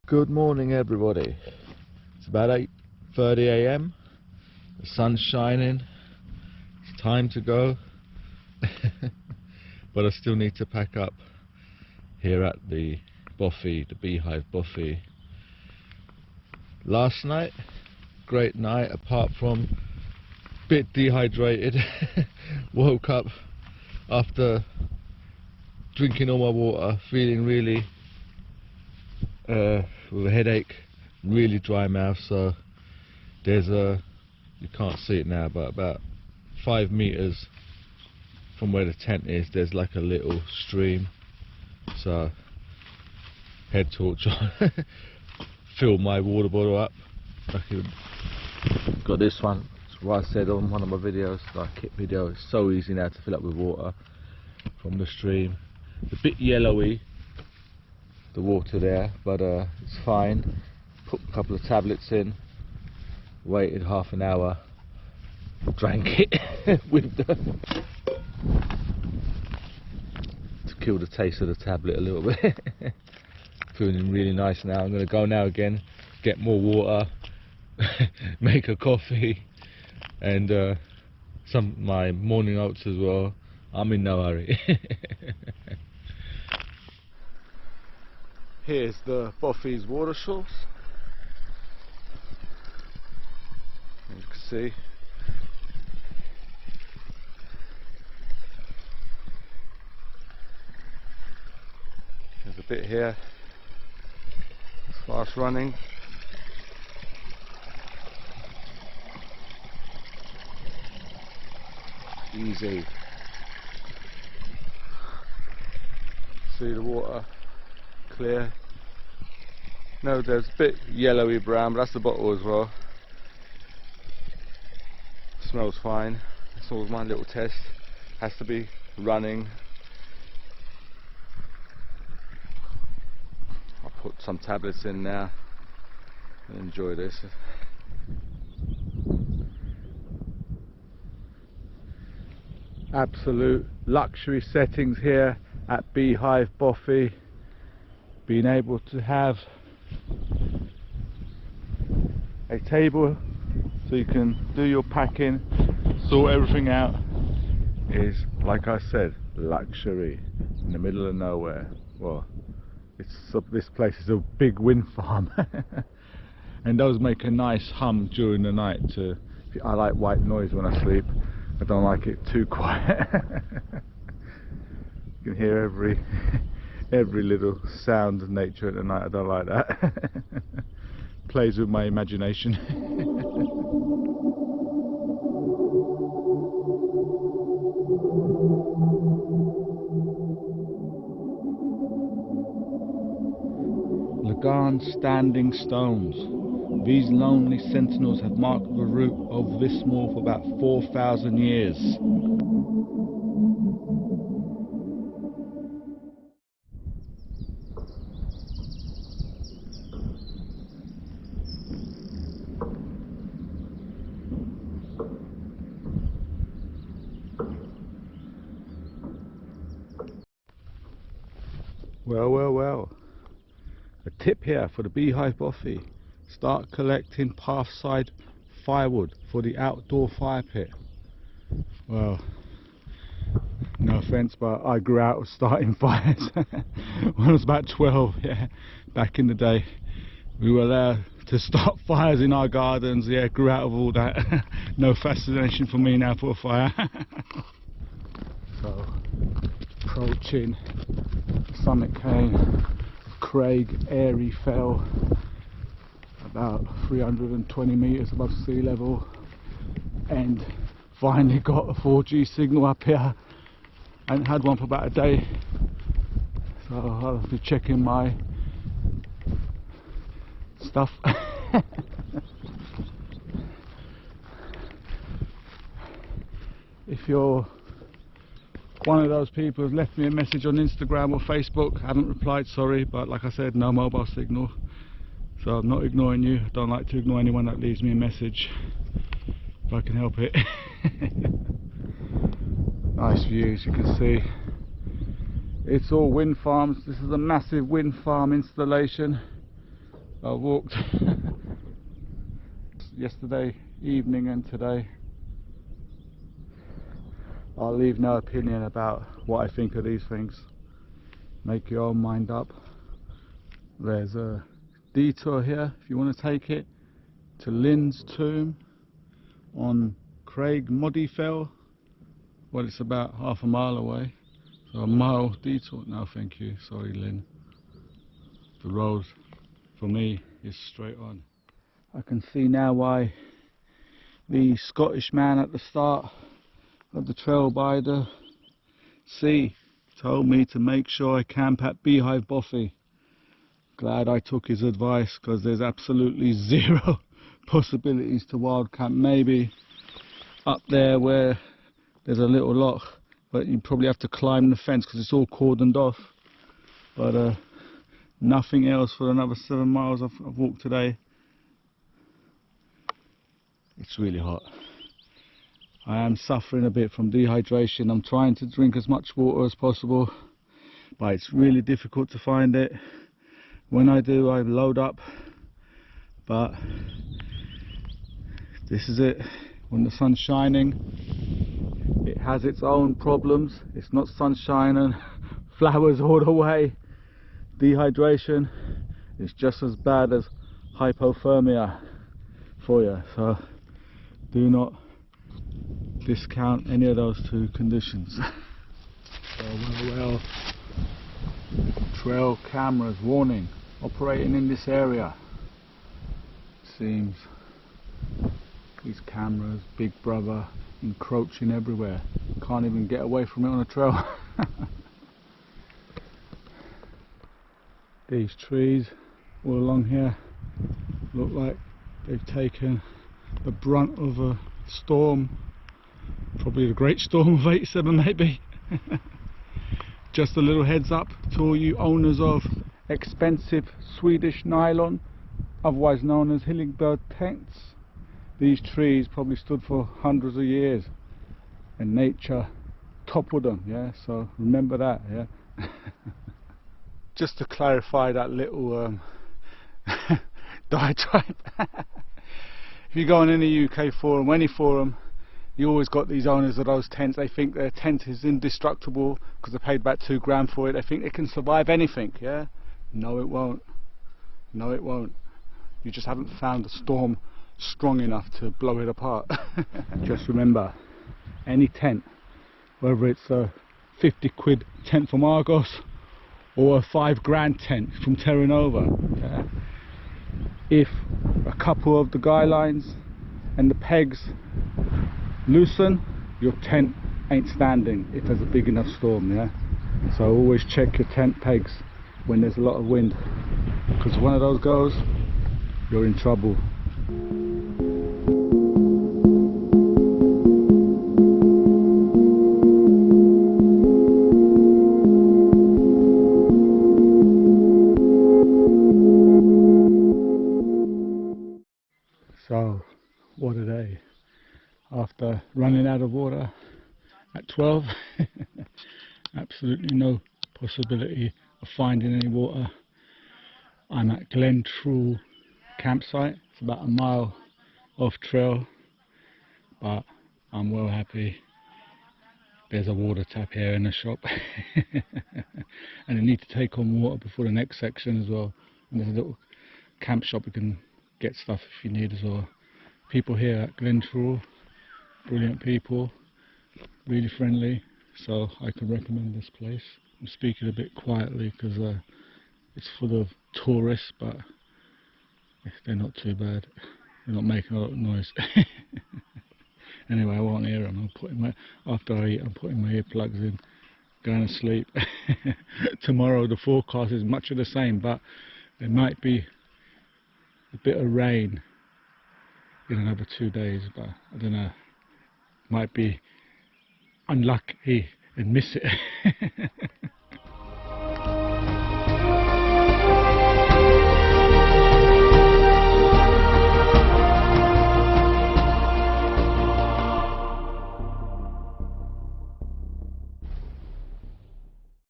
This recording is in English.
Good morning everybody. It's about 8:30 AM. The sun's shining. It's time to go. But I still need to pack up here at the bothy, the Beehive bothy. Last night, great night apart from a bit dehydrated. Woke up after drinking all my water, feeling really with a headache, really dry mouth. So there's you can't see it now, but about 5 meters from where the tent is, there's like a little stream. So head torch on, fill my water bottle up. Got this one. That's what I said on one of my videos, like kit video. It's so easy now to fill up with water from the stream. It's a bit yellowy, the water there, but it's fine. Put a couple of tablets in, waited half an hour, drank it with the to kill the taste of the tablet a little bit. Feeling really nice now. I'm going to go now again, get more water, make a coffee, and my morning oats as well. I'm in no hurry. Here's the bothy's water source. As you can see, there's a bit here. It's fast running. Easy. See the water. Clear. No, there's a bit yellowy brown, but that's the bottle as well. Smells fine. That's all my little test. Has to be running. I'll put some tablets in now and enjoy this. Absolute luxury settings here at Beehive bothy. Being able to have a table so you can do your packing, sort everything out, is, like I said, luxury in the middle of nowhere. Well, this place is a big wind farm and does make a nice hum during the night. I like white noise when I sleep. I don't like it too quiet. You can hear every little sound of nature at the night. I don't like that. Plays with my imagination. Lagan standing stones. These lonely sentinels have marked the route of this moor for about 4,000 years. Well. A tip here for the Beehive bothy. Start collecting pathside firewood for the outdoor fire pit. Well, no offence, but I grew out of starting fires when I was about 12. Yeah, back in the day we were allowed to start fires in our gardens. Yeah, grew out of all that. No fascination for me now for a fire. So approaching the summit cane, Craig Airy Fell, about 320 meters above sea level, and finally got a 4G signal up here. I hadn't had one for about a day, so I'll be checking my stuff. If you're one of those people who's left me a message on Instagram or Facebook, I haven't replied, sorry, but like I said, no mobile signal, so I'm not ignoring you. I don't like to ignore anyone that leaves me a message if I can help it. Nice views, you can see. It's all wind farms. This is a massive wind farm installation. I walked yesterday evening and today. I'll leave no opinion about what I think of these things. Make your own mind up. There's a detour here if you want to take it to Lynn's tomb on Craig Moddy Fell. Well, it's about half a mile away, so a mile detour. No thank you, sorry Lynn. The road for me is straight on. I can see now why the Scottish man at the start of the trail by the sea told me to make sure I camp at Beehive Bothy. Glad I took his advice, because there's absolutely zero possibilities to wild camp. Maybe up there where there's a little loch, but you probably have to climb the fence because it's all cordoned off. But nothing else for another 7 miles I've walked today. It's really hot. I am suffering a bit from dehydration. I'm trying to drink as much water as possible, but it's really difficult to find it. When I do, I load up, but this is it. When the sun's shining, it has its own problems. It's not sunshine and flowers all the way. Dehydration is just as bad as hypothermia for you, so do not discount any of those two conditions. Well, trail cameras warning, operating in this area. Seems these cameras, Big Brother, encroaching everywhere. Can't even get away from it on a trail. These trees all along here look like they've taken the brunt of a storm, probably the Great Storm of '87 maybe. Just a little heads up to all you owners of expensive Swedish nylon, otherwise known as Hillingbird tents. These trees probably stood for hundreds of years and nature toppled them, yeah, so remember that, yeah. Just to clarify that little diatribe. If you go on any UK forum, any forum, you always got these owners of those tents. They think their tent is indestructible because they paid about £2 for it. They think they can survive anything, yeah? No it won't. No it won't. You just haven't found a storm strong enough to blow it apart. Just remember, any tent, whether it's a 50 quid tent from Argos or a £5 tent from Terra Nova, yeah? If a couple of the guy lines and the pegs loosen, your tent ain't standing if there's a big enough storm, yeah? So always check your tent pegs when there's a lot of wind, because one of those goes, you're in trouble. So what a day. After running out of water at 12, absolutely no possibility of finding any water. I'm at Glendraw campsite. It's about a mile off trail, but I'm well happy. There's a water tap here in the shop. And I need to take on water before the next section as well. And there's a little camp shop you can get stuff if you need as well. People here at Glendraw, brilliant people, really friendly, so I can recommend this place. I'm speaking a bit quietly because it's full of tourists, but they're not too bad. They're not making a lot of noise. Anyway, I won't hear them. After I eat, I'm putting my earplugs in, going to sleep. Tomorrow the forecast is much of the same, but there might be a bit of rain in another 2 days, but I don't know, might be unlucky and miss it.